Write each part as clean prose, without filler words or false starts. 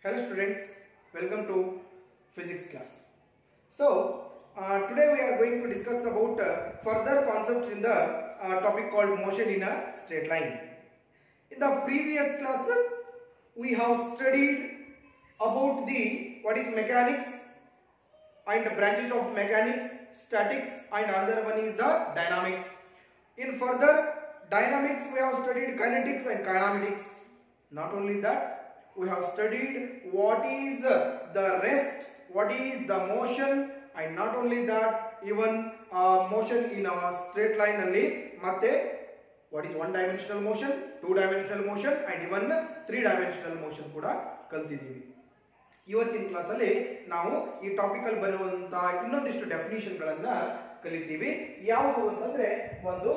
Hello students, welcome to physics class. So today we are going to discuss about further concepts in the topic called motion in a straight line. In the previous classes we have studied about the what is mechanics and the branches of mechanics, statics, and another one is the dynamics. In further dynamics we have studied kinetics and kinematics. Not only that, we have studied what is the rest, what is the motion, and not only that, even motion in a straight line alli matte what is one dimensional motion, two dimensional motion, and even three dimensional motion kuda kaltidivi. ಇವತ್ತಿನ class ಅಲ್ಲಿ ನಾವು ಈ topic ಅಲ್ಲಿ ಬರುವಂತ ಇನ್ನೊಂದಿಷ್ಟು definition ಗಳನ್ನ ಕಲಿತೀವಿ. ಯಾವುದು ಅಂತಂದ್ರೆ ಒಂದು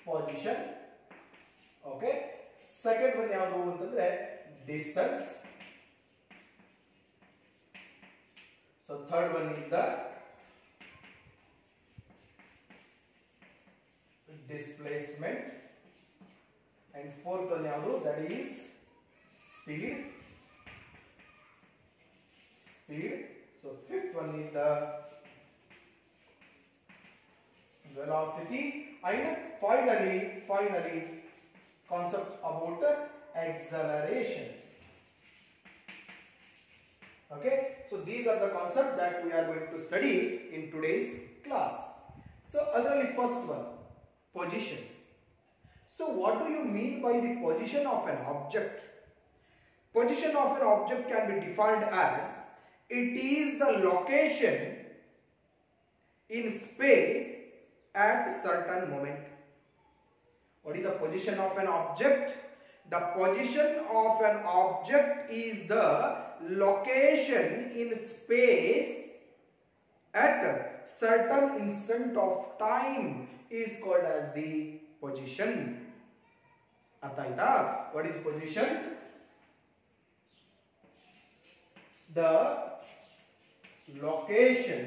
ಪೊಸಿಷನ್, ಓಕೆ. ಸೆಕೆಂಡ್ ಒನ್ ಯಾವುದು ಅಂತಂದ್ರೆ distance. So third one is the displacement and fourth one ಯಾವುದು that is speed. So fifth one is the velocity, and finally concept about acceleration. Okay, so these are the concepts that we are going to study in today's class. So otherly first one, position. So what do you mean by the position of an object? Position of an object can be defined as it is the location in space at certain moment. What is the position of an object? The position of an object is the location in space at a certain instant of time is called as the position. Artha aita? What is position? The location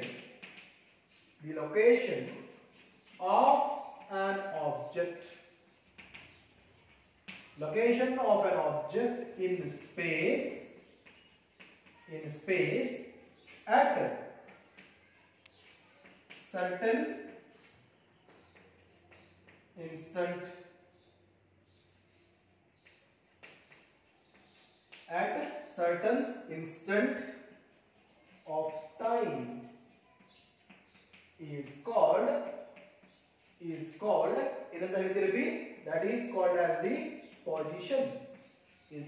of an object in space at certain instant of time is called that is called as the position. So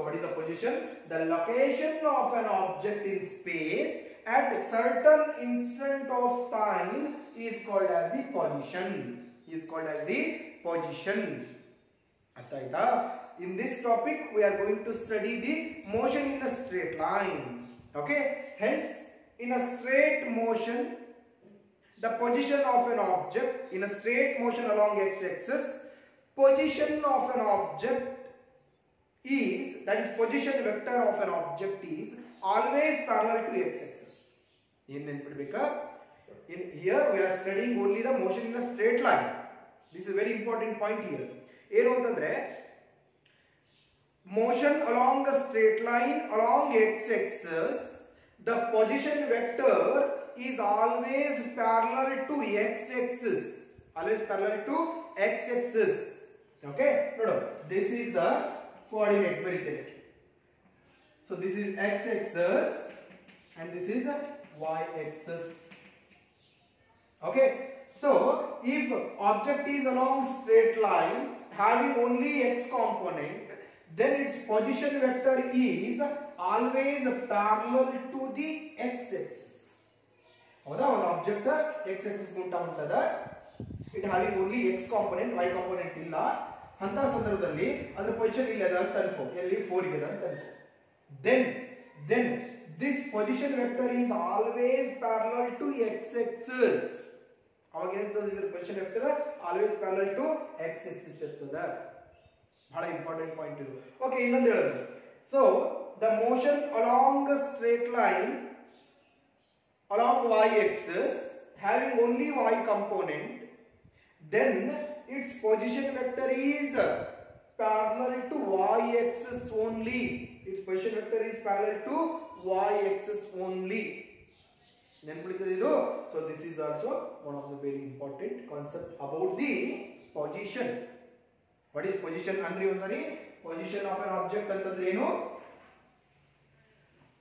what is the position? The location of an object in space at certain instant of time is called as the position. In this topic we are going to study the motion in a straight line. Okay, hence in a straight motion the position of an object in a straight motion along x-axis, position of an object is, that is position vector of an object is always parallel to x-axis. In here we are studying only the motion in a straight line. This is a very important point here. ಏನು ಅಂತಂದ್ರೆ motion along a straight line along x-axis, the position vector is always parallel to x-axis. Okay, no, this is the coordinate baritere. So this is x-axis and this is y-axis. Okay, so if object is along straight line having only x component, then its position vector is always parallel to the x-axis. Hauda, one object x-axis gunta untada, it having only x component, y component illa, anta sandarbhadalli adra position illada anta anko, elli 4 ide anta anko. Then this position vector is always parallel to x-axis. ಅವಾಗ ಏನಿರ್ತದೆ ಇದರ position vector always parallel to x axis ಇರ್ತದೆ. ಬಹಳ important point ಇದು. Okay, ಇನ್ನೊಂದು ಹೇಳೋದು. So the motion along a straight line along y axis having only y component, then its position vector is parallel to y-axis only. Its position vector is parallel to y-axis only. So this is also one of the very important concept about the position. What is position? Andre ondsari position of an object antandre enu?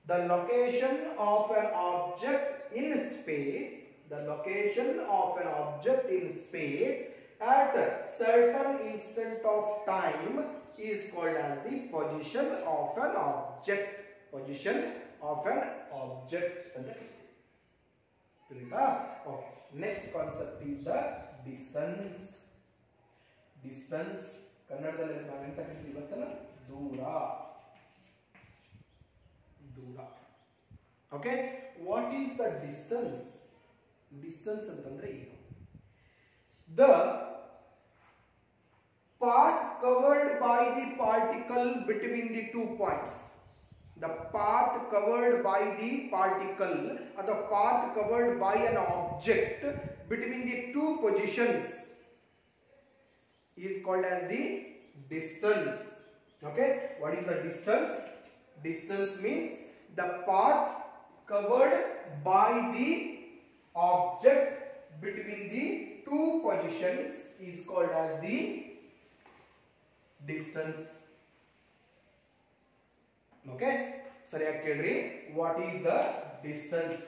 The location of an object in space. The location of an object in space at a certain instant of time is called as the position of an object. Position of an object. Okay. Next concept is the distance. Distance. ಕನ್ನಡದಲ್ಲಿ ನಾವು ಎಂತ ಕರಿತೀವಿ ಗೊತ್ತಲ್ಲ? ದೂರ. ದೂರ. Okay. What is the distance? Distance ಅಂತಂದ್ರೆ ಏನು? The path covered by the particle between the 2 points. The path covered by the particle or the path covered by an object between the 2 positions is called as the distance. Okay, what is the distance? Distance means the path covered by the object between the 2 positions is called as the distance. Okay, ಸರಿಯಾಗಿ ಕೇಳ್ರಿ. What is the distance?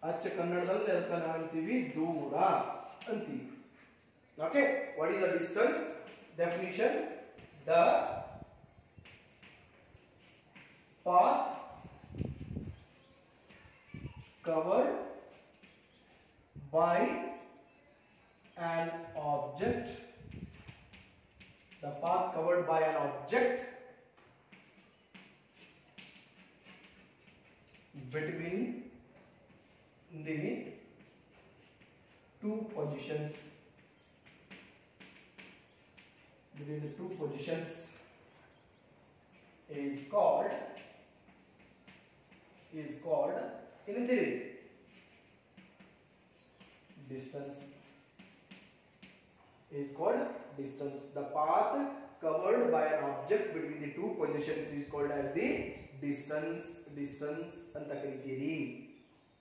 ಅಚ್ಚ ಕನ್ನಡದಲ್ಲಿ ಅದಕ್ಕೆ ನಾವು ಅಂತೀವಿ ದೂರ ಅಂತೀವಿ. Okay, what is the distance? Definition: the path covered by an object. The path covered by an object between the 2 positions. Between the 2 positions is called ಏನಂತೀರಿ? Distance. Is called distance. The path covered by an object between the 2 positions is called as the distance. Distance ಅಂತ ಕರೀತೀರಿ.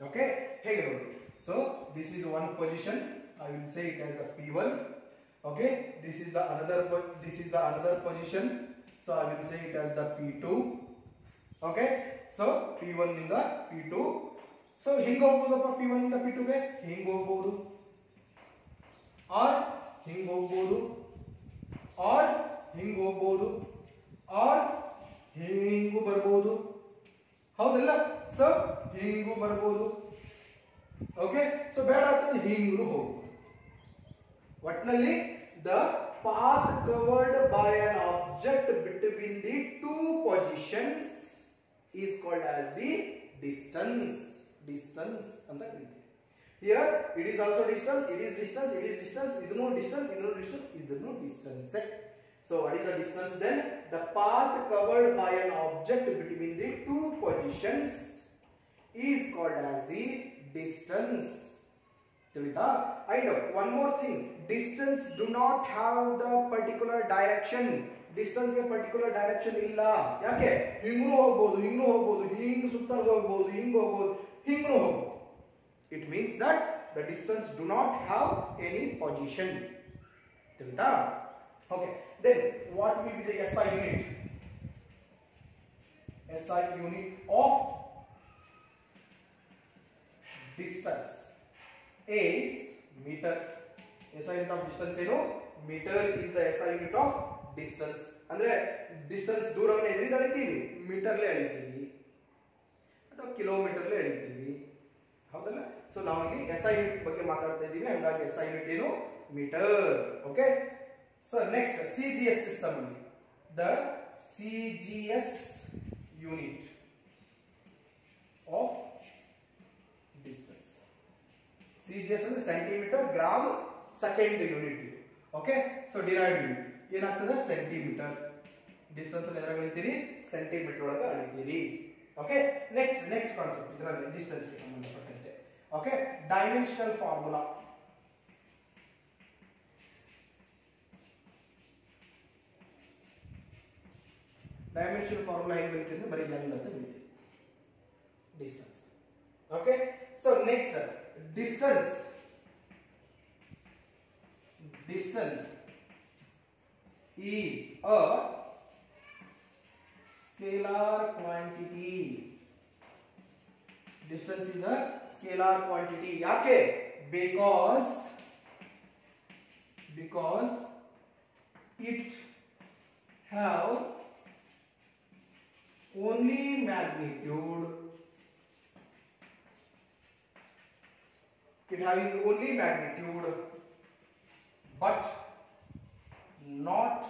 Okay, ಹೇಗೆ ನೋಡಿ? So this is one position. I will say it as the P1. Okay, this is the another position. So I will say it as the P2. Okay, so P1 ಇಂದ P2. So ಹಿಂಗೆ ಹೋಗ್ಬೋದಪ್ಪ P1 ಇಂದ P2 ಗೆ ಹಿಂಗೆ ಹೋಗ್ಬೋದು, or ಹಿಂಗೆ ಹೋಗ್ಬೋದು, or ಹಿಂಗೆ ಹೋಗ್ಬೋದು, or ಹಿಂಗೂ ಬರ್ಬೋದು. ಹೌದಲ್ಲ? ಸೊ ಹಿಂಗೂ ಬರ್ಬೋದು. ಓಕೆ, ಸೊ ಬೇಡ ಅಂತಂದ್ರೆ ಹಿಂಗೂ ಹೋಗ್ಬೋದು. ಒಟ್ಟಿನಲ್ಲಿ the path covered by an object between the 2 positions is called as the distance. Distance ಅಂತ ಕರೀತೀವಿ. Here it is also distance, it is distance, it is distance, ಇದನ್ನು distance, ಇದನ್ನು distance, ಇದನ್ನು distance. So what is the distance then? The path covered by an object between the 2 positions is called as the distance. ತಿಳಿತಾ? And one more thing, distance do not have the particular direction. Distance ಗೆ particular direction ಇಲ್ಲ. ಯಾಕೆ? ಹಿಂಗೂ ಹೋಗ್ಬೋದು, ಹಿಂಗೂ ಹೋಗ್ಬೋದು, ಹಿಂಗೂ ಸುತ್ತಲೂ ಹೋಗ್ಬೋದು, ಹಿಂಗೂ ಹೋಗ್ಬೋದು, ಹಿಂಗೂ ಹೋಗ್ಬೋದು. It means that the distance do not have any position. ತಿಳಿತಾ? Okay, then what will be the SI unit? SI unit of distance is meter. SI unit of distance ಏನು? Meter is the SI unit of distance. ಅಂದ್ರೆ distance ದೂರವನ್ನು ಎದರಿಂದ ಅಳಿತೀವಿ? ಮೀಟರ್ಲೆ ಅಳಿತೀವಿ ಅಥವಾ ಕಿಲೋಮೀಟರ್ಲೆ ಅಳಿತೀವಿ. ಹೌದಲ್ಲ? So ನಾವು ಇಲ್ಲಿ SI unit ಬಗ್ಗೆ ಮಾತಾಡ್ತಾ ಇದ್ದೀವಿ, ಹಾಗಾಗಿ SI ಯೂನಿಟ್ ಏನು? Metre. Okay, so next CGS system ಅಲ್ಲಿ the CGS unit of distance. CGS ಅಂದ್ರೆ centimetre gram second unit. Okay, so derived unit ಏನಾಗ್ತದೆ? ಸೆಂಟಿಮೀಟರ್. ಡಿಸ್ಟೆನ್ಸ್ ಅಲ್ಲಿ ಎದರಾಗ ಅಳಿತೀರಿ? ಸೆಂಟಿಮೀಟರ್ ಒಳಗೆ ಅಳಿತೀರಿ. ಓಕೆ, ನೆಕ್ಸ್ಟ್ ಕಾನ್ಸೆಪ್ಟ್ ಇದರಲ್ಲಿ ಡಿಸ್ಟೆನ್ಸ್ ಗೆ ಸಂಬಂಧಪಟ್ಟಂತೆ Okay, dimensional formula. Dimensional formula ಏನು ಬರುತ್ತೆ ಅಂದ್ರೆ ಬರೀ L ಅಂತ ಬರುತ್ತೆ. Distance. Okay, so next distance. Distance is a scalar quantity. Distance is a scalar quantity. ಯಾಕೆ? Because it have only magnitude. It having only magnitude, but not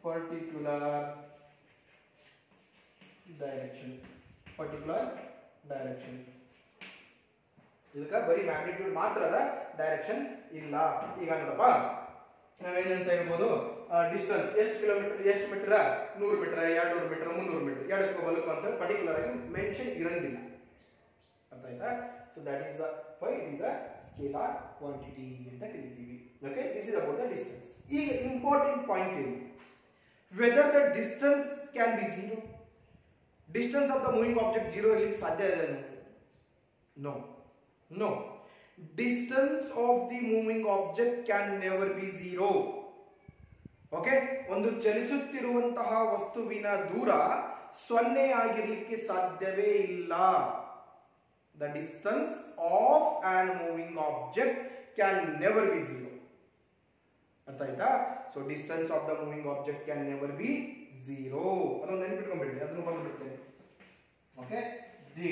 particular direction. ಇದಕ್ಕೆ ಬರೀ magnitude ಮಾತ್ರ ಅದ, ಡೈರೆಕ್ಷನ್ ಇಲ್ಲ. ಈಗ ನೋಡಪ್ಪ ನಾವೇನಂತ ಹೇಳ್ಬೋದು, ಡಿಸ್ಟೆನ್ಸ್ ಎಷ್ಟು ಕಿಲೋಮೀಟರ್, ಎಷ್ಟು ಮೀಟರ್, 100 ಮೀಟರ್, 200 ಮೀಟರ್, 300 ಮೀಟರ್, ಎಡಕ್ಕೋ ಬಲಕ್ಕೋ ಅಂತ ಪರ್ಟಿಕ್ಯುಲರ್ ಆಗಿ ಮೆನ್ಷನ್ ಇರಂಗಿಲ್ಲ. ಅರ್ಥ ಆಯ್ತಾ? So that is why it is a scalar quantity ಅಂತ ಕರಿತೀವಿ. Okay, this is about the distance. ಈಗ ಇಂಪಾರ್ಟೆಂಟ್ ಪಾಯಿಂಟ್ ಏನು, whether the distance can be zero. Distance of the moving object zero ಇರ್ಲಿಕ್ಕೆ ಸಾಧ್ಯ ಇದೆ? No. Distance of the moving object can never be zero. Okay, ಒಂದು ಚಲಿಸುತ್ತಿರುವಂತಹ ವಸ್ತುವಿನ ದೂರ 0 ಆಗಿರಲಿಕ್ಕೆ ಸಾಧ್ಯವೇ ಇಲ್ಲ. The distance of an moving object can never be zero. ಅರ್ಥ ಆಯ್ತಾ? So distance of the moving object can never be zero. ಅದನ್ನು ನೆನಪಿಟ್ಕೊಂಡ್ಬಿಡಿ, ಅದನ್ನು ಬಂದ್ಬಿಡ್ತೇನೆ. Okay, the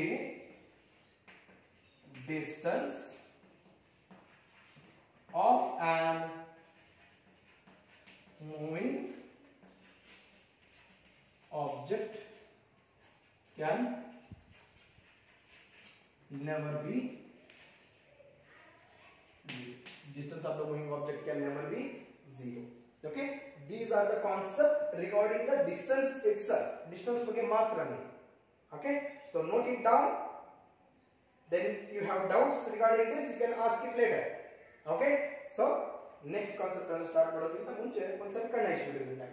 distance of an moving object can never be zero. Distance of the moving object can never be zero. Okay, these are the concept regarding the distance itself. Distance ಬಗ್ಗೆ ಮಾತ್ರನೇ. Okay, so note it down. Then you have doubts regarding this, you can ask it later. Okay, so next concept ಅನ್ನು start ಮಾಡೋದಕ್ಕಿಂತ ಮುಂಚೆ ಒಂದ್ಸಲ ಕಣ್ಣಾಯಿಸ್ಬಿಡಿ.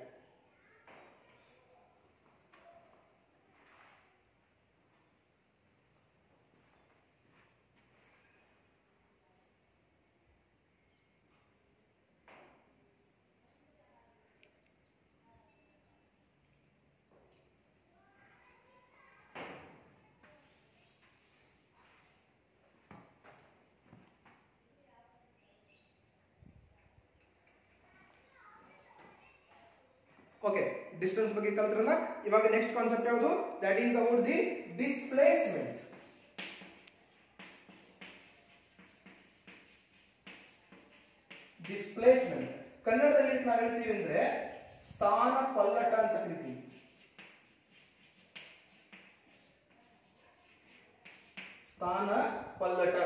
Okay, distance ಬಗ್ಗೆ ಕಲ್ತ್ರಲ್ಲ. ಇವಾಗ next concept ಯಾವುದು? That is about the displacement. Displacement ಕನ್ನಡದಲ್ಲಿ ನಾವು ಹೇಳ್ತೀವಿ ಅಂದ್ರೆ ಸ್ಥಾನ ಪಲ್ಲಟ ಅಂತ ಕರಿತೀವಿ. ಸ್ಥಾನ ಪಲ್ಲಟ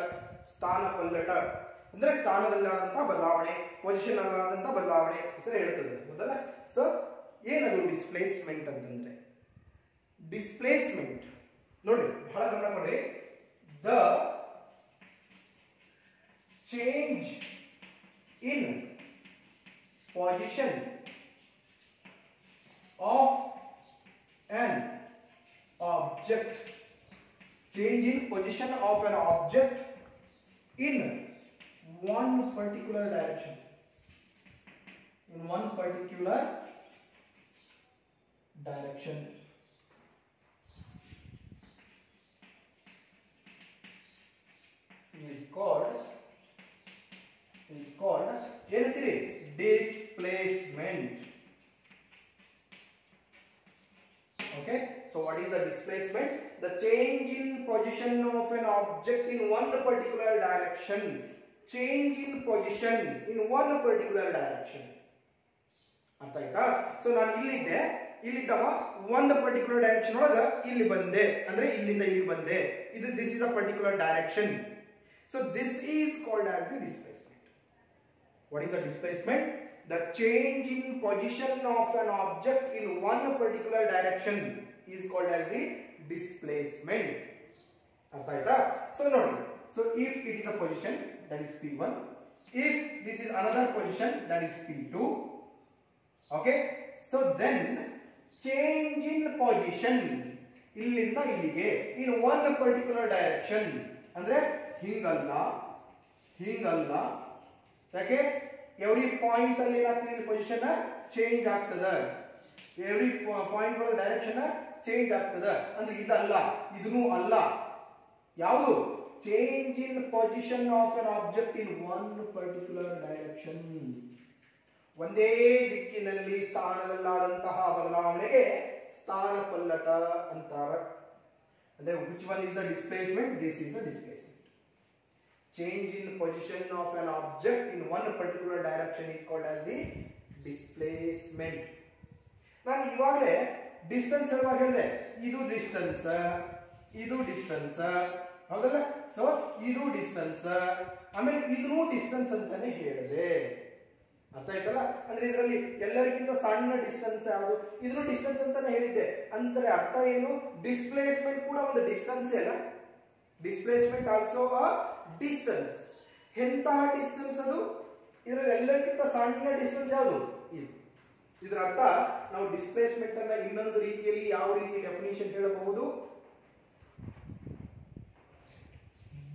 ಅಂದ್ರೆ ಸ್ಥಾನದಲ್ಲಾದಂತಹ ಬದಲಾವಣೆ, ಪೊಸಿಷನ್ ಅಲ್ಲಾದಂತಹ ಬದಲಾವಣೆ ಹೆಸರು ಹೇಳ್ತದೆ, ಹೌದಲ್ಲ? ಸೊ ಏನದು ಡಿಸ್ಪ್ಲೇಸ್ಮೆಂಟ್ ಅಂತಂದ್ರೆ? ಡಿಸ್ಪ್ಲೇಸ್ಮೆಂಟ್ ನೋಡಿ, ಬಹಳ ಗಮನ ಕೊಡ್ರಿ. The change in position of an object, change in position of an object in one particular direction, is called ಏನಂತೀರಿ? displacement. Okay, so what is the displacement? The change in position of an object in one particular direction. Change in position in one particular direction. ಅರ್ಥ ಆಯ್ತಾ? So ನಾನು ಇಲ್ಲಿದ್ದವ ಒಂದು particular direction ಒಳಗ ಇಲ್ಲಿ ಬಂದೆ ಅಂದ್ರೆ ಇಲ್ಲಿಂದ ಇಲ್ಲಿ ಬಂದೆ. ಇದು this is a particular direction. So this is called as the displacement. What is the displacement? The change in position of an object in one particular direction is called as the displacement. ಅರ್ಥ ಆಯ್ತಾ? So ನೋಡಿ, so if it is a position that is P1, if this is another position that is P2, okay, so then change in position ಇಲ್ಲಿಂದ ಇಲ್ಲಿಗೆ in one particular direction, ಅಂದ್ರೆ ಹಿಂಗಲ್ಲ ಹಿಂಗಲ್ಲ, ಯಾಕೆ every point ಅಲ್ಲಿ ಏನಾಗ್ತದೆ position change ಆಗ್ತದ, every point ಒಳಗೆ direction change ಆಗ್ತದ, ಅಂದ್ರೆ ಇದಲ್ಲ ಇದೂ ಅಲ್ಲ, ಯಾವುದು change in position of an object in one particular direction, ಒಂದೇ ದಿಕ್ಕಿನಲ್ಲಿ ಸ್ಥಾನದಲ್ಲಾದಂತಹ ಬದಲಾವಣೆಗೆ ಸ್ಥಾನ ಪಲ್ಲಟ ಅಂತಾರೆ. ಅಂದ್ರೆ which one is the displacement? This is the displacement. Change in position of an object in one particular direction is called as the displacement. ನಾನು ಇವಾಗಲೇ distance ಹೇಳುವಾಗ ಹೇಳಿದೆ, ಇದು ಡಿಸ್ಟೆನ್ಸ್ ಇದು ಡಿಸ್ಟೆನ್ಸ್ ಹೌದಲ್ಲ, ಸೊ ಇದು ಡಿಸ್ಟೆನ್ಸ್, ಆಮೇಲೆ ಇದೂ ಡಿಸ್ಟೆನ್ಸ್ ಅಂತಾನೆ ಹೇಳಿದೆ. ಅರ್ಥ ಆಯ್ತಲ್ಲ? ಅಂದ್ರೆ ಇದರಲ್ಲಿ ಎಲ್ಲರಿಗಿಂತ ಸಣ್ಣ ಡಿಸ್ಟೆನ್ಸ್ ಯಾವುದು, ಇದ್ರೂ ಡಿಸ್ಟೆನ್ಸ್ ಅಂತಾನೆ ಹೇಳಿದ್ದೆ. ಅಂದ್ರೆ ಅರ್ಥ ಏನು, ಡಿಸ್ಪ್ಲೇಸ್ಮೆಂಟ್ ಕೂಡ ಒಂದು ಡಿಸ್ಟೆನ್ಸ್ ಅಲ್ಲ, ಡಿಸ್ಪ್ಲೇಸ್ಮೆಂಟ್ ಆಲ್ಸೋ ಅ ಡಿಸ್ಟೆನ್ಸ್. ಎಂತ ಡಿಸ್ಟೆನ್ಸ್ ಅದು, ಇದರಲ್ಲಿ ಎಲ್ಲರಿಗಿಂತ ಸಣ್ಣ ಡಿಸ್ಟೆನ್ಸ್ ಯಾವುದು ಇದು. ಇದರ ಅರ್ಥ ನಾವು ಡಿಸ್ಪ್ಲೇಸ್ಮೆಂಟ್ ಅನ್ನ ಇನ್ನೊಂದು ರೀತಿಯಲ್ಲಿ ಯಾವ ರೀತಿ ಡೆಫಿನಿಷನ್ ಹೇಳಬಹುದು,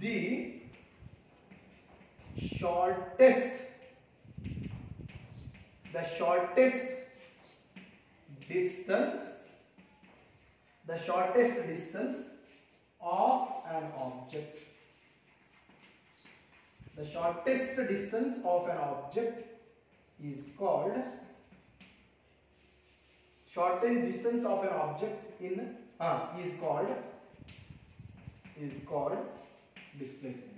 the shortest distance of an object. The shortest distance of an object is called shortest distance of an object in is called displacement.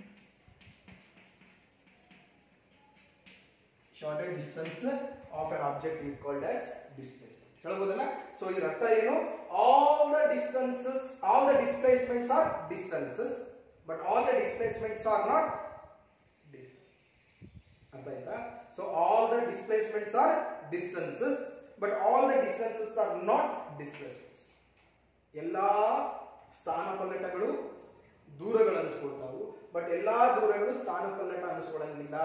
Shortest distance of an object is called as displacement. ಹೇಳಬಹುದಲ್ಲ? So ಇದರ ಅರ್ಥ ಏನು, all the displacements are distances, but all the displacements are not distance. ಅರ್ಥ ಆಯ್ತಾ? So all the displacements are distances, but all the distances are not displacements. ಎಲ್ಲಾ ಸ್ಥಾನಪಲ್ಲಟಗಳು ದೂರಗಳು ಅನಿಸ್ಕೊಳ್ತಾವು, but ಎಲ್ಲಾ ದೂರಗಳು ಸ್ಥಾನಪಲ್ಲಟ ಅನಿಸ್ಕೊಳ್ಳಂಗಿಲ್ಲ.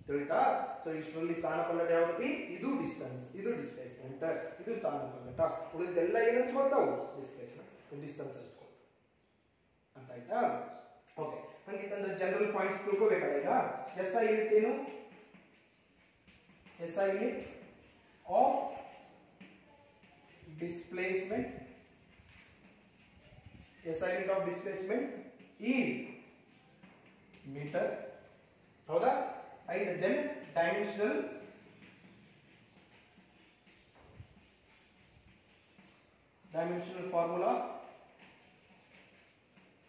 ತಿಳಿತಾ? So ಇಷ್ಟರಲ್ಲಿ ಸ್ಥಾನಪಲ್ಲಟ ಯಾವುದು P, ಇದು ಡಿಸ್ಟೆನ್ಸ್, ಇದು ಡಿಸ್ಪ್ಲೇಸ್ಮೆಂಟ್, ಇದು ಸ್ಥಾನಪಲ್ಲಟ, ಉಳಿದೆಲ್ಲ ಏನು ಅನ್ಸ್ಕೊಳ್ತಾವು ಡಿಸ್ಪ್ಲೇಸ್ಮೆಂಟ್, ಡಿಸ್ಟೆನ್ಸ್ ಅನ್ಸ್ಕೊಳ್ತಾವು. ಅರ್ಥ ಆಯ್ತಾ? ಓಕೆ, ಹಂಗಿತ್ತಂದ್ರೆ ಜನರಲ್ ಪಾಯಿಂಟ್ಸ್ ತಿಳ್ಕೋಬೇಕಲ್ಲ. ಈಗ SI ಯೂನಿಟ್ ಏನು, SI unit of displacement, SI unit of displacement is metre. ಹೌದಾ? And then dimensional formula,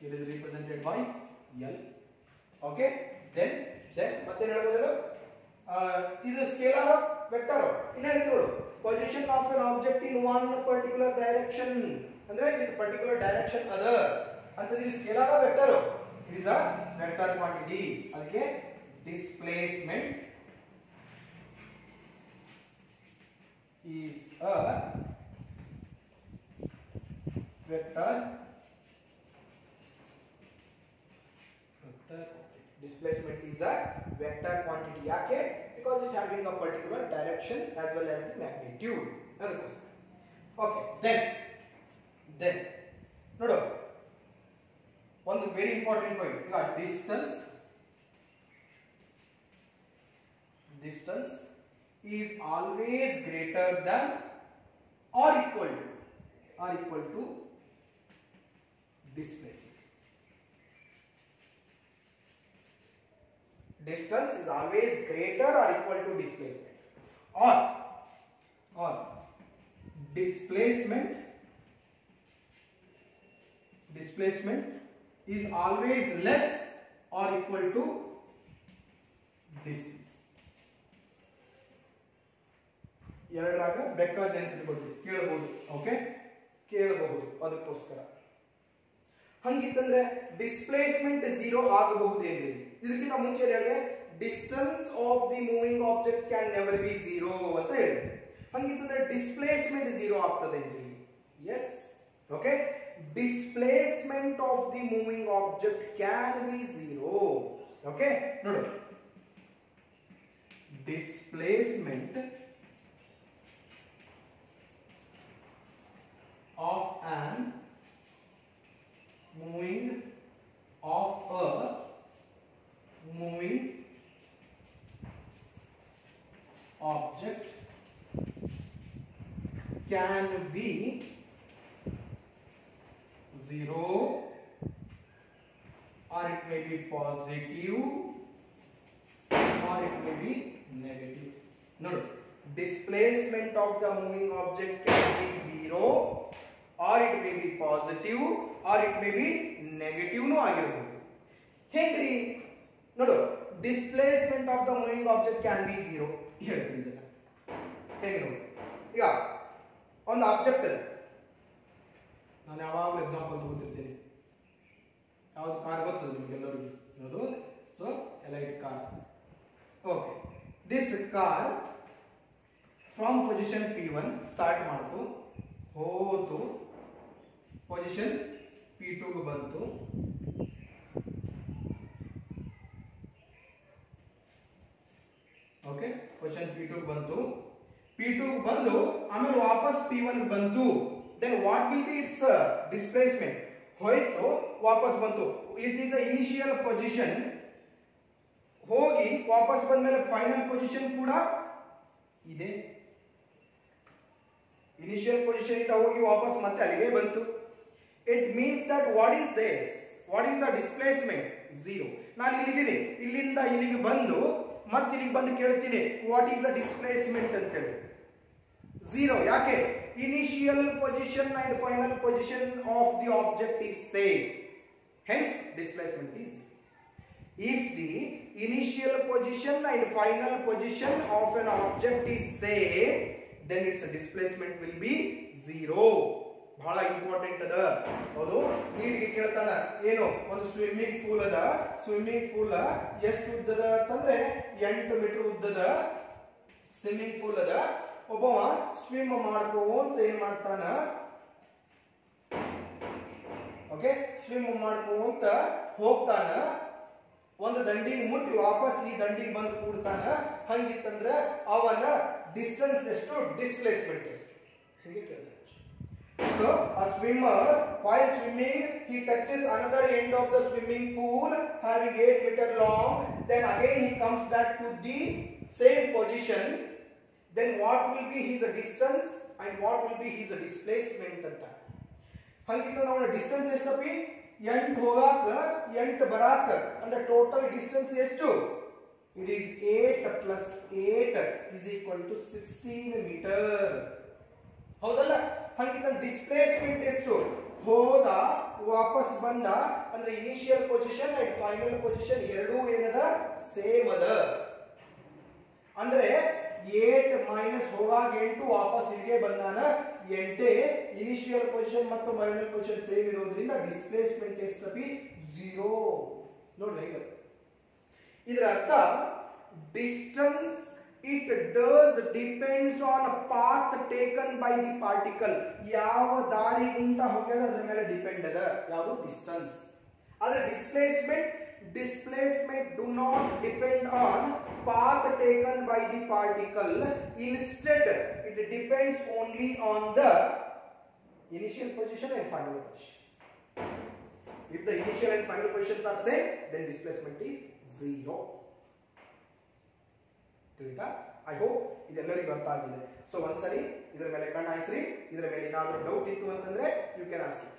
it is represented by L. Okay, then ಮತ್ತೆ ಹೇಳಬಹುದು, ಇದು ಸ್ಕೇಲಾರ್ ವೆಕ್ಟರ್. ಇನ್ನು ಹೇಳ್ತೀವಿ position of an object in one particular direction, ಅಂದ್ರೆ ಇದು particular direction ಅದ ಅಂತ. ಇದು scalar vector, it is a vector quantity. ಅದಕ್ಕೆ displacement is a vector. Displacement is a vector quantity. ಯಾಕೆ? because it having a particular direction as well as the magnitude. ಅದಕ್ಕೋಸ್ಕರ. Okay, then ನೋಡು, ಒಂದು very important point. ಈಗ distance is always greater than or equal to displacement. Distance is always greater or equal to displacement, or displacement is always less or equal to distance. ಎರಡರಾಗ ಬೇಕಾದ ಕೇಳಬಹುದು. Okay, ಕೇಳಬಹುದು. ಅದಕ್ಕೋಸ್ಕರ ಹಂಗಿತ್ತಂದ್ರೆ displacement 0 ಆಗಬಹುದೇನ್ರಿ? ಇದಕ್ಕಿಂತ ಮುಂಚೆ ಹೇಳಿದೆ distance of the moving object can never be 0 ಅಂತ ಹೇಳಿದೆ. ಹಂಗಿತ್ತಂದ್ರೆ ಡಿಸ್ಪ್ಲೇಸ್ಮೆಂಟ್ 0 ಆಗ್ತದೇನ್ರಿ? Yes. Okay, displacement of the moving object can be zero. Okay, ನೋಡಿ displacement of an moving object can be zero or it may be positive or it may be negative. No, displacement of the moving object can be zero or it may be positive or it may be negative no ಆಗಿರಬಹುದು. ಹೇಗ್ರಿ ನೋಡು displacement of the moving object can be zero ಹೇಳ್ತೀನಿ ಹೇಗೆ ನೋಡಿ ಈಗ ಒಂದು object ಇದೆ ನಾನು ಯಾವಾಗಲೂ ಎಕ್ಸಾಂಪಲ್ ತಗೋತಿರ್ತೀನಿ ಯಾವುದು ಕಾರ್ ಗೊತ್ತದ ನಿಮಗೆಲ್ಲರಿಗೂ ಅದು so elite car okay this car from position P1 start ಮಾಡ್ತು ಹೋತು ಪೊಸಿಷನ್ P2 ಗೆ ಬಂತು ಓಕೆ ಪೊಸಿಷನ್ P2 ಗೆ ಬಂತು P2 ಗೆ ಬಂದು ಆಮೇಲೆ ವಾಪಸ್ P1 ಗೆ ಬಂತು then what will be its displacement ಹೋಯಿತು ವಾಪಸ್ ಬಂತು it is a initial position ಹೋಗಿ ವಾಪಸ್ ಬಂದಮೇಲೆ ಫೈನಲ್ ಪೊಸಿಷನ್ ಕೂಡ ಇದೆ ಇನಿಷಿಯಲ್ ಪೊಸಿಷನ್ ಇಂದ ಹೋಗಿ ವಾಪಸ್ ಮತ್ತೆ ಅಲ್ಲಿಗೆ ಬಂತು it means that what is the displacement zero ನಾನು ಇಲ್ಲಿದ್ದೀನಿ ಇಲ್ಲಿಂದ ಇಲ್ಲಿಗೆ ಬಂದು ಮತ್ತೆ ಇಲ್ಲಿಗೆ ಬಂದು ಕೇಳ್ತೀನಿ what is the displacement ಅಂತ ಹೇಳಿ zero ಯಾಕೆ initial position and final position of the object is same hence displacement is if the initial position and final position of an object is same then its displacement will be zero ಬಹಳ important ಅದ ಹೌದು ನೀಟ್ಗೆ ಕೇಳ್ತಾನ ಏನು ಒಂದು swimming pool ಅದ swimming pool ಎಷ್ಟು ಉದ್ದದ ಅಂತಂದ್ರೆ 8 ಮೀಟರ್ ಉದ್ದದ ಸ್ವಿಮ್ಮಿಂಗ್ ಪೂಲ್ ಅದ ಒಬ್ಬವ ಸ್ವಿಮ್ ಮಾಡ್ಕೊಂತ ಏನ್ ಮಾಡ್ತಾನ ಓಕೆ ಸ್ವಿಮ್ ಮಾಡ್ಕೊಂತ ಹೋಗ್ತಾನ ಒಂದು ದಂಡಿಗೆ ಮುಟ್ಟಿ ವಾಪಸ್ ಈ ದಂಡಿಗೆ ಬಂದು ಕೂಡ್ತಾನ ಹಂಗಿತ್ತಂದ್ರ ಅವನ ಡಿಸ್ಟೆನ್ಸ್ ಎಷ್ಟು ಡಿಸ್ಪ್ಲೇಸ್ಮೆಂಟ್ ಎಷ್ಟು ಹೀಗೆ ಕೇಳ್ತಾನೆ so a swimmer while swimming he touches another end of the swimming pool having 8 meter long then again he comes back to the same position then what will be his distance and what will be his displacement ಅಂತ ಹಂಗಿದ್ರೆ ನಾವು distance ಎಷ್ಟಪ್ಪಿ 8 ಹೋಗಾಕ 8 ಬರಾಕ ಅಂದ್ರೆ total distance ಎಷ್ಟು it is 8 plus 8 is equal to 16 meter ಹೌದಲ್ಲ ಹಂಗಿದ್ರೆ displacement ಎಷ್ಟು ಹೋದ ವಾಪಸ್ ಬಂದ ಅಂದ್ರೆ initial position and final position ಎರಡೂ ಏನದ ಸೇಮ್ ಅದ ಅಂದ್ರೆ 8 ಮೈನಸ್ ಹೋಗಾಗ 8 ವಾಪಸ್ ಇಲ್ಲಿಗೆ ಬಂದಾನ 8 ಇನಿಷಿಯಲ್ ಪೊಸಿಷನ್ ಮತ್ತು ಫೈನಲ್ ಪೊಸಿಷನ್ ಸೇಮ್ ಇರೋದ್ರಿಂದ ಡಿಸ್ಪ್ಲೇಸ್ಮೆಂಟ್ ಎಷ್ಟಪಿ 0 ನೋಡಿ ಹೇಗೆ ಇದರ ಅರ್ಥ distance it does depends on path taken by the particle ಯಾವ ದಾರಿ ಉಂಟ ಹೋಗ್ಯದ ಅದರ ಮೇಲೆ ಡಿಪೆಂಡ್ ಅದ ಯಾವುದು ಡಿಸ್ಟೆನ್ಸ್ ಆದ್ರೆ displacement do not depend on path taken by the particle instead it depends only on the initial position and final position if the initial and final positions are same then displacement is 0 ತಿಳಿತಾ I hope ಇದೆಲ್ಲರಿಗೂ ಅರ್ಥ ಆಗಿದೆ so ಒಂದ್ಸರಿ ಇದರ ಮೇಲೆ ಕಣ್ಣು ಹಾಯಿಸ್ರಿ ಇದರ ಮೇಲೆ ಏನಾದರೂ ಡೌಟ್ ಇತ್ತು ಅಂತಂದ್ರೆ you can ask it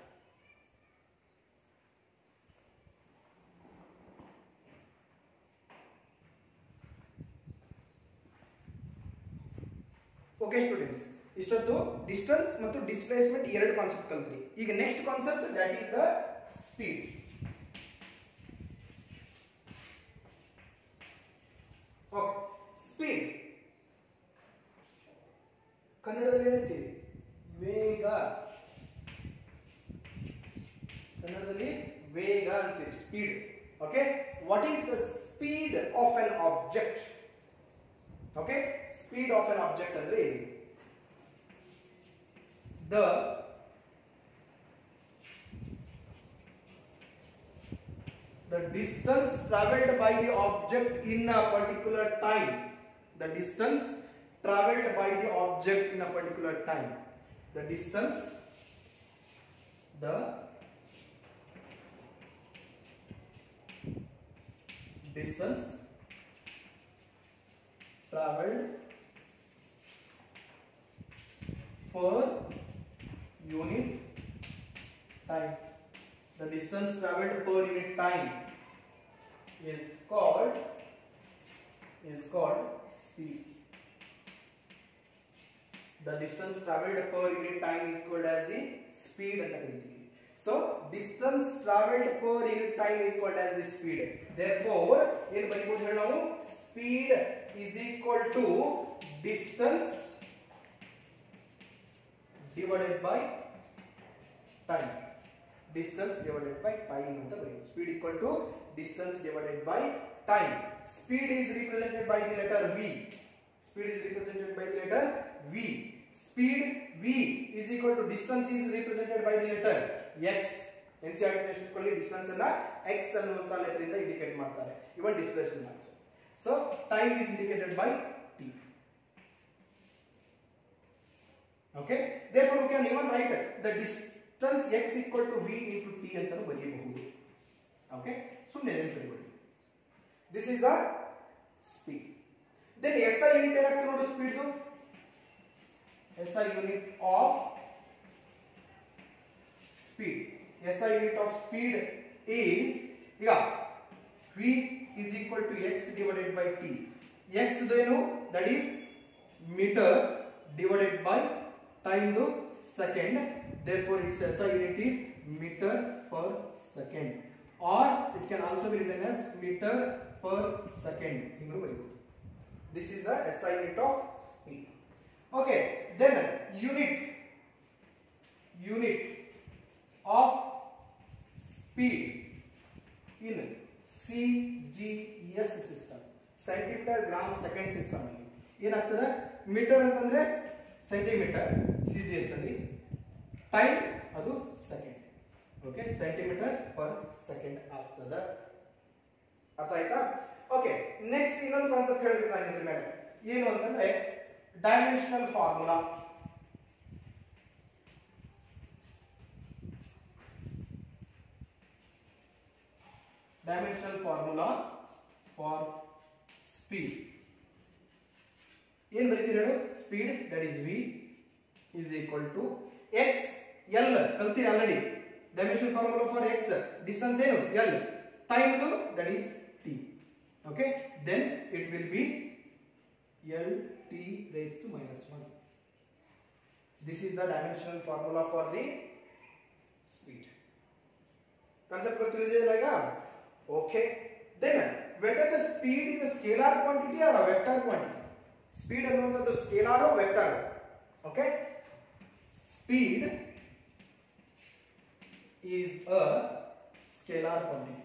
okay students ಇಷ್ಟೊತ್ತು ಡಿಸ್ಟೆನ್ಸ್ ಮತ್ತು ಡಿಸ್ಪ್ಲೇಸ್ಮೆಂಟ್ ಎರಡು ಕಾನ್ಸೆಪ್ಟ್ ಕಲ್ತ್ರಿ ಈಗ next concept that is the speed okay speed ಕನ್ನಡದಲ್ಲಿ ಹೇಳ್ತೀವಿ ವೇಗ ಕನ್ನಡದಲ್ಲಿ ವೇಗ ಅಂತೀವಿ speed okay what is the speed of an object okay speed of an object ಅಂದ್ರೆ the the distance traveled by the object in a particular time. The distance traveled by the object in a particular time. The distance traveled per unit time. The distance traveled per unit time is called speed. The distance traveled per unit time is called as the speed ಅಂತ ಕರೀತೀವಿ. So distance traveled per unit time is called as the speed. Therefore ಏನು ಬರೀಬಹುದು ಹೇಳಿ ನಾವು speed is equal to distance divided by time. Distance divided by time ಅಂತ ಬರೀಬಹುದು. Speed equal to distance divided by time. Speed is represented by the letter v. Speed is represented by the letter v. Speed v is equal to distance is represented by the letter x. NCERT textbook ಅಲ್ಲಿ distance ಅನ್ನ x ಅನ್ನುವಂತ letter ಇಂದ indicate ಮಾಡ್ತಾರೆ. Even displacement also. So time is indicated by t. Okay, therefore we can even write the distance x equal to v into t ಅಂತಾನು ಬರೆಯಬಹುದು. Okay, so ನೆನಪಿಟ್ಕೊಳ್ಳಿ. This is the speed. Then SI unit ಏನಾಗ್ತದೆ ನೋಡು speed ದು. SI unit of speed. SI unit of speed is v is equal to x divided by t. X ಏನು that is meter divided by time ದು second. Therefore its SI unit is meter per second, or it can also be written as meter per second. This is the SI unit of speed. Okay, then unit of speed in CGS system, centimeter gram second system. ಏನಾಗ್ತದೆ metre ಅಂತಂದ್ರೆ centimetre CGS ಅಲ್ಲಿ, time ಅದು second. Okay, centimetre per second ಆಗ್ತದೆ. ಅರ್ಥ ಆಯ್ತಾ? Okay, next ಇನ್ನೊಂದು concept ಹೇಳ್ಬೇಕು ನಾನು ಇದ್ರ ಮೇಲೆ. ಏನು ಅಂತಂದ್ರೆ dimensional formula. Dimensional formula for speed. ಏನು ಬರೀತೀರಿ ಹೇಳು? Speed that is v is equal to x l. ಕಲ್ತೀರಿ already. Dimensional formula for x, distance ಏನು l, time ದು that is t. Okay, then it will be l t raised to -1. This is the dimensional formula for the speed. Concept ಗೊತ್ತಿದೆಯಲ್ಲ ಈಗ? Okay, then whether the speed is a scalar quantity or a vector quantity. Speed ಅನ್ನುವಂಥದ್ದು scalar or vector. Okay, speed is a scalar quantity.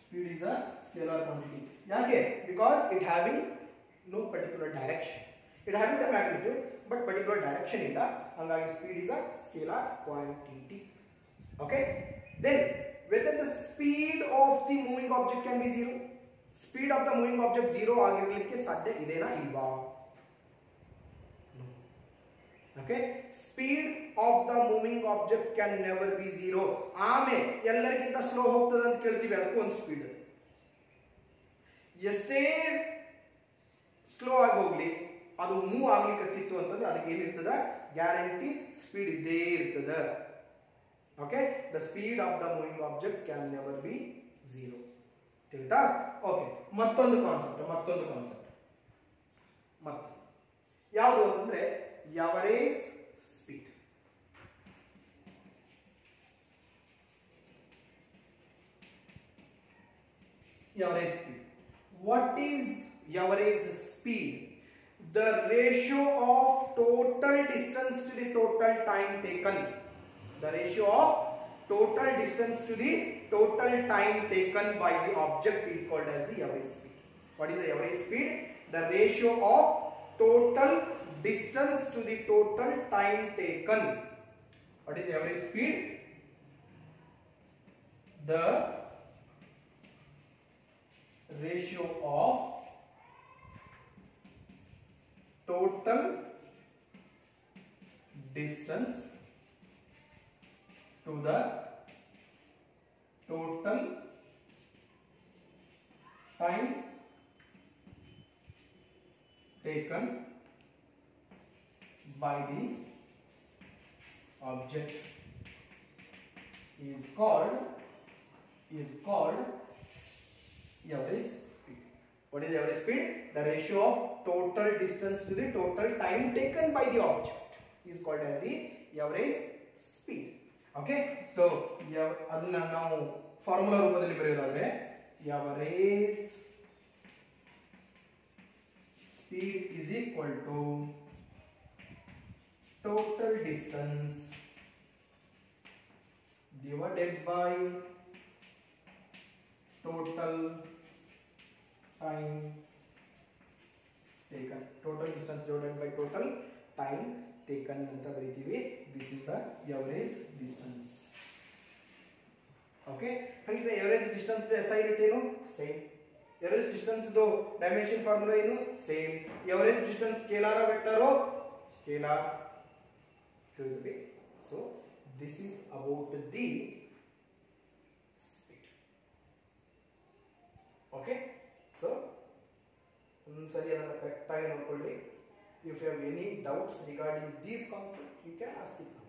Speed is a scalar quantity. ಯಾಕೆ? Because it having no particular direction. It having the magnitude but particular direction ಇಲ್ಲ. ಹಾಗಾಗಿ speed is a scalar quantity. Okay, then whether the speed of the moving object can be zero. Speed of the moving object zero ಆಗಿರಲಿಕ್ಕೆ ಸಾಧ್ಯ ಇದೆನಾ ಇಲ್ವಾ? Okay, speed of the moving object can never be zero. ಆಮೇಲೆ ಎಲ್ಲರಿಗಿಂತ slow ಹೋಗ್ತದೆ ಅಂತ ಕೇಳ್ತೀವಿ, ಅದಕ್ಕೆ ಒಂದು ಸ್ಪೀಡ್. ಎಷ್ಟೇ ಸ್ಲೋ ಆಗಿ ಹೋಗ್ಲಿ ಅದು ಮೂವ್ ಆಗ್ಲಿಕ್ಕೆ ಅಂತಂದ್ರೆ ಅದಕ್ಕೆ ಏನಿರ್ತದ? ಗ್ಯಾರಂಟಿ ಸ್ಪೀಡ್ ಇದ್ದೇ ಇರ್ತದ. Okay, the speed of the moving object can never be zero. ತಿಳಿತಾ? ಓಕೆ, ಮತ್ತೊಂದು ಕಾನ್ಸೆಪ್ಟ್ ಯಾವುದು ಅಂತಂದ್ರೆ average speed. Average speed. What is average speed? The ratio of total distance to the total time taken. The ratio of total distance to the total time taken by the object is called as the average speed. What is the average speed? The ratio of total distance to the total time taken. What is average speed? the ratio of total distance to the total time taken by the object is called average speed. What is average speed? The ratio of total distance to the total time taken by the object is called as the average speed. Okay, so ಅದನ್ನ ನಾವು formula ರೂಪದಲ್ಲಿ ಬರೆಯೋದಾದ್ರೆ average speed is equal to total distance divided by total time taken. Total distance divided by total time taken ಅಂತ ಬರೀತೀವಿ. This is the average distance. Okay, ಹಾಗಿದ್ರೆ average distance SI unit ಏನು? Same. average distance ದು dimension formula ಏನು? Same. average distance scalar vector scalar ತಿಳಿದ್ವಿ. So this is about the speed. Okay, so ಒಂದ್ಸರಿ ಅದನ್ನ correct ಆಗಿ ನೋಡ್ಕೊಳ್ಳಿ. If you have any doubts regarding these concepts, you can ask it now.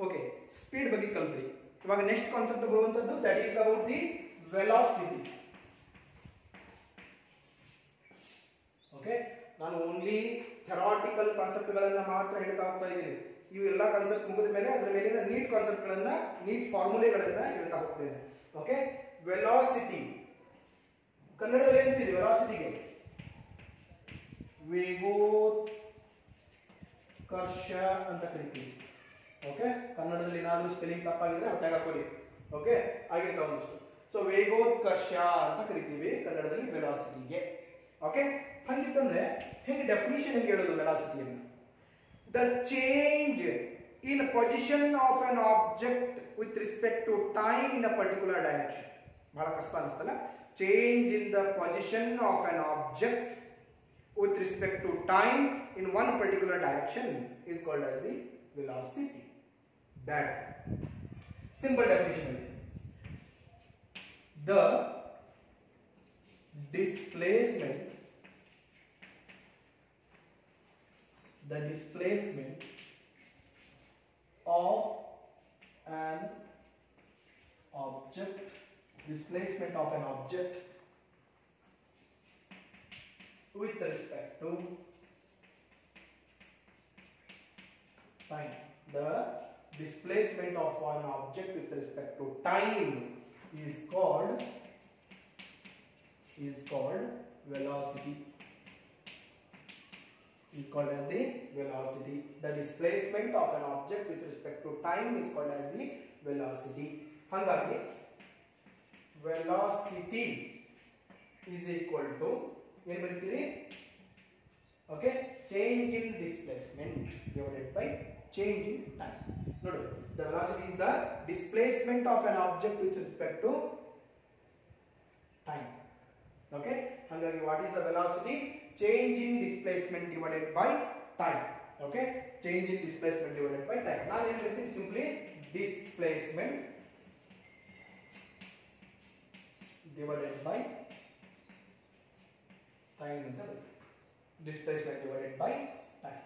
Okay, speed ಬಗ್ಗೆ ಕಲ್ತ್ರಿ. ಇವಾಗ next concept ಬರುವಂತದ್ದು that is about the velocity. Okay, ನಾನು only theoretical concept ಗಳನ್ನ ಮಾತ್ರ ಹೇಳ್ತಾ ಹೋಗ್ತಾ ಇದ್ದೀನಿ. ಇವೆಲ್ಲ ಕಾನ್ಸೆಪ್ಟ್ ಮುಗಿದ ಮೇಲೆ ಅದರ ಮೇಲಿನ ನೀಟ್ ಕಾನ್ಸೆಪ್ಟ್ ಗಳನ್ನ ನೀಟ್ ಫಾರ್ಮುಲೆಗಳನ್ನ ಹೇಳ್ತಾ ಹೋಗ್ತೇನೆ. ಓಕೆ, ವೆಲಾಸಿಟಿ ಕನ್ನಡದಲ್ಲಿ ಏನಂತೀವಿ ವೆಲಾಸಿಟಿಗೆ? ವೇಗೋತ್ಕರ್ಷ ಅಂತ ಕರಿತೀವಿ. ಓಕೆ, ಕನ್ನಡದಲ್ಲಿ ಏನಾದರೂ ಸ್ಪೆಲ್ಲಿಂಗ್ ತಪ್ಪಾಗಿದ್ರೆ ಅರ್ಥ ಹಾಕೊಳ್ಳಿ. ಓಕೆ, ಆಗಿರ್ತಾವ ಒಂದಿಷ್ಟು. ಸೊ ವೇಗೋತ್ಕರ್ಷ ಅಂತ ಕರಿತೀವಿ ಕನ್ನಡದಲ್ಲಿ ವೆಲಾಸಿಟಿಗೆ. ಓಕೆ, ಹಂಗಿತ್ತಂದ್ರೆ ಹೇಗೆ ಡೆಫಿನಿಷನ್ ಹೆಂಗೆ ಹೇಳೋದು ವೆಲಾಸಿಟಿಯನ್ನು? The change in position of an object with respect to time in a particular direction. ಬಹಳ ಕಷ್ಟ ಅನಿಸ್ತಲ್ಲ? Change in the position of an object with respect to time in one particular direction is called as the velocity. That simple definition is the displacement of an object with respect to time. The displacement of an object with respect to time is called velocity. Is called as the velocity. The displacement of an object with respect to time is called as the velocity. Hangagi velocity is equal to ಏನು ಬರೀತೀರಿ? Okay, change in displacement divided by change in time. ನೋಡು, the velocity is the displacement of an object with respect to time. Okay, ಹಾಗಾಗಿ what is the velocity? Change in displacement divided by time. Okay, change in displacement divided by time. ನಾನು ಏನು ಹೇಳ್ತೀನಿ? Simply displacement divided by time ಅಂತ ಬರುತ್ತೆ. Displacement divided by time.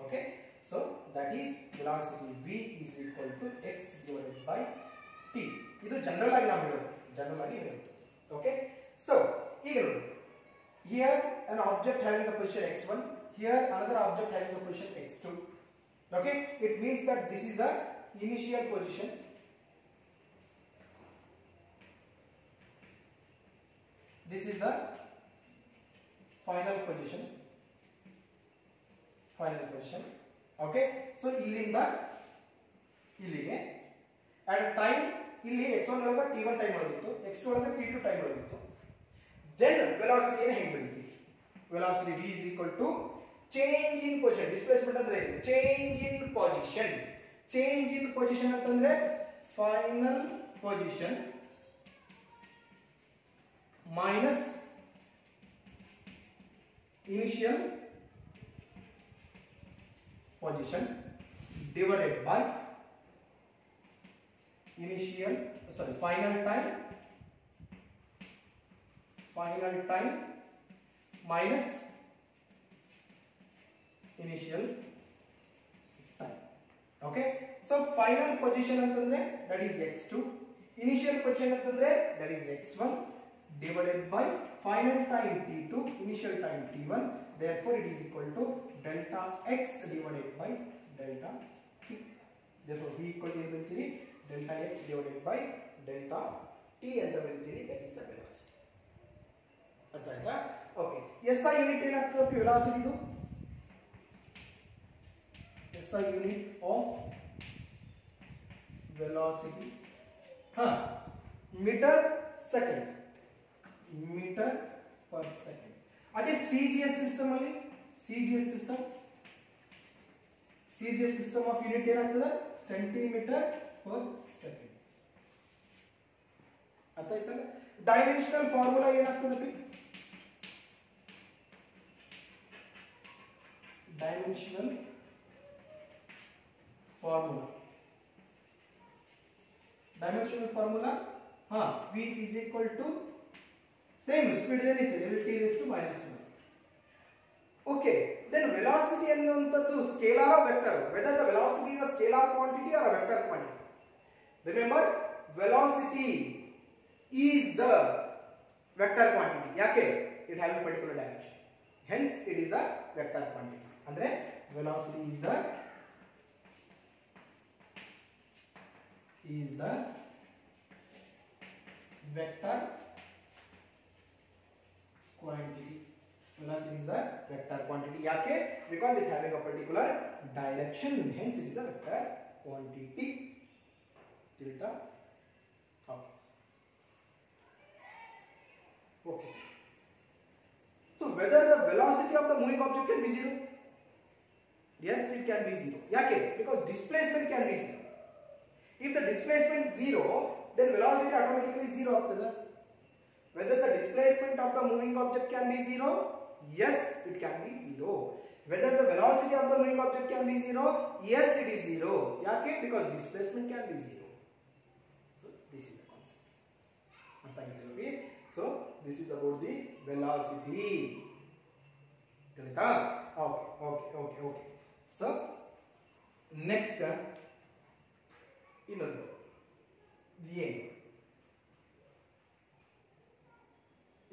Okay, so that is velocity v is equal to x divided by t. ಇದು general ಆಗಿ ನಾವು ಹೇಳೋದು, general ಆಗಿ ಹೇಳುತ್ತೆ. Okay, so ಈಗ ನೋಡಿ, here an object having the position x1, here another object having the position x2. Okay, it means that this is the initial position, this is the final position. Okay, so ಇಲ್ಲಿಂದ ಇಲ್ಲಿಗೆ at a time ಇಲ್ಲಿ x1 ಒಳಗೆ t1 time ಒಳಗಿತ್ತು, x2 ಒಳಗೆ t2 time ಒಳಗಿತ್ತು. Then velocity ಏನು ಹೆಂಗೆ ಬರೀತೀವಿ? Velocity v is equal to change in position. Displacement ಅಂದ್ರೆ change in position. change in position ಅಂತಂದ್ರೆ final position minus initial position divided by final time minus initial time. Okay, so final position ಅಂತಂದ್ರೆ that is x2, initial position ಅಂತಂದ್ರೆ that is x1 divided by final time t2, initial time t1. Therefore it is equal to delta x divided by delta t. Therefore v equal to delta x divided by delta t ಅಂತ ಬರೀತೀರಿ. that is the velocity. ಅರ್ಥ ಆಯ್ತಾ? Okay, SI unit ಏನಾಗ್ತದೆ? Velocity ಇದು SI unit of velocity metre second, metre per second. ಅದೇ CGS system ಅಲ್ಲಿ CGS system of unit ಏನಾಗ್ತದೆ? Centimetre per second. ಅರ್ಥ ಆಯ್ತಲ್ಲ? ಡೈಮೆನ್ಷನಲ್ ಫಾರ್ಮುಲಾ ಏನಾಗ್ತದೆ? Dimensional formula v is equal to same speed ಏನಿದೆ L t raised to minus 1. Okay, then velocity ಅನ್ನುವಂಥದ್ದು scalar or vector? Whether the velocity is a scalar quantity or a vector quantity. Remember, velocity is the vector quantity. ಯಾಕೆ? It has a particular direction. Hence it is the vector quantity. ಅಂದ್ರೆ velocity is the vector quantity. Velocity is the vector quantity. ಯಾಕೆ? Because it having a particular direction. Hence it is a vector quantity. ತಿಳಿತಾ? Okay. So whether the velocity of the moving object can be 0? Yes, it can be 0. ಯಾಕೆ? Because displacement can be 0. If the displacement 0, then velocity automatically 0 ಆಗ್ತದೆ. Whether the displacement of the moving object can be 0? Yes, it can be 0. Whether the velocity of the moving object can be 0? Yes, it is 0. ಯಾಕೆ? Because displacement can be 0. So this is the concept. ಅರ್ಥ ಆಗಿದೆಯಾ? So this is about the velocity. ತಿಳಿತಾ? Okay. So next ಇನ್ನೊಂದು ಏನು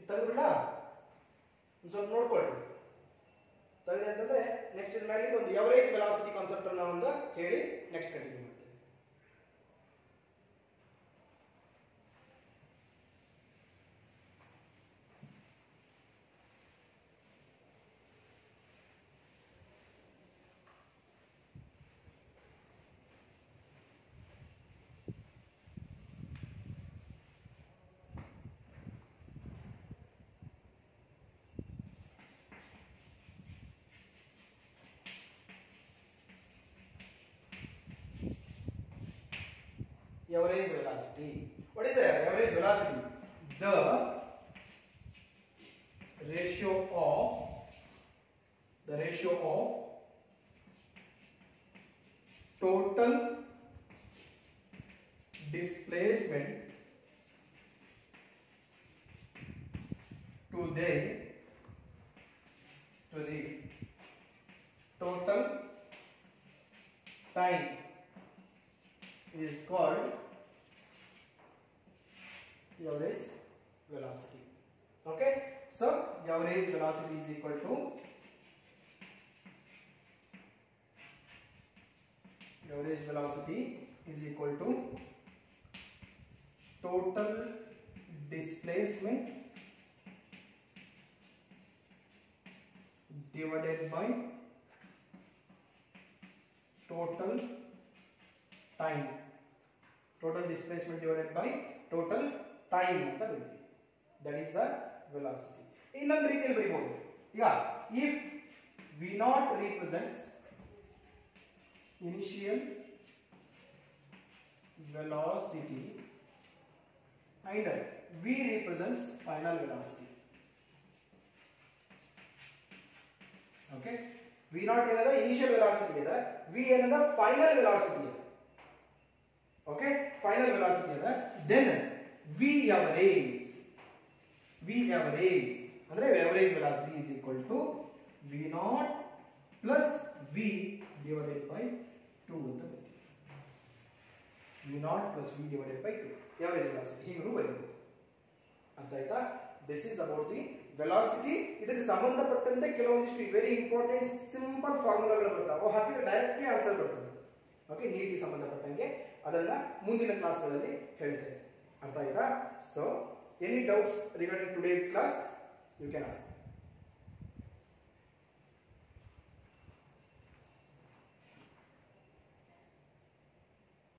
ತೆಗೆದುಬಿಡ ಒಂದು ಸ್ವಲ್ಪ ನೋಡ್ಕೊಳ್ಳಿ. ತೆಗೆದು ಅಂತಂದ್ರೆ ನೆಕ್ಸ್ಟ್ ಇದ್ರ ಮೇಲೆ ಒಂದು ಎವರೇಜ್ ವೆಲಾಸಿಟಿ ಕಾನ್ಸೆಪ್ಟ್ ಅನ್ನ ಒಂದು ಹೇಳಿ ನೆಕ್ಸ್ಟ್ ಕಂಟಿನ್ಯೂ ಮಾಡ್ತೀವಿ. Average velocity. What is the average velocity? The ratio of total displacement to the total time is called average velocity. Okay, so average velocity is equal to total displacement divided by total time total displacement divided by total time ಅಂತ ಬರೀತೀವಿ. That is the velocity. ಇನ್ನೊಂದು ರೀತಿಯಲ್ಲಿ ಬರೀಬಹುದು. ಈಗ if v naught represents initial velocity and v represents final velocity. Okay, v naught ಏನದ initial velocity ಇದೆ, v ಏನದ final velocity ಇದೆ. ಓಕೆ, ಫೈನಲ್ ವೆಲಾಸಿಟಿ ಇದೆ. ದೆನ್ v average ಅಂದ್ರೆ average velocity is equal to v naught plus v divided by 2 ಅಂತ ಬರುತ್ತೆ. v naught plus v divided by 2 average velocity ಹೀಗೂ ಬರೀಬಹುದು. ಅರ್ಥ ಆಯ್ತಾ? This is about the velocity. ಇದಕ್ಕೆ ಸಂಬಂಧಪಟ್ಟಂತೆ ಕೆಲವೊಂದಿಷ್ಟು ವೆರಿ ಇಂಪಾರ್ಟೆಂಟ್ ಸಿಂಪಲ್ ಫಾರ್ಮುಲಾಗಳು ಬರ್ತಾವೆ, ಹಾಕಿದ್ರೆ ಡೈರೆಕ್ಟ್ಲಿ ಆನ್ಸರ್ ಬರ್ತದೆ. ಓಕೆ, ನೀಟಿಗೆ ಸಂಬಂಧಪಟ್ಟಂಗೆ ಅದನ್ನ ಮುಂದಿನ ಕ್ಲಾಸ್ಗಳಲ್ಲಿ ಹೇಳ್ತೇನೆ. ಅರ್ಥ ಆಯ್ತಾ? So any doubts regarding today's class you can ask.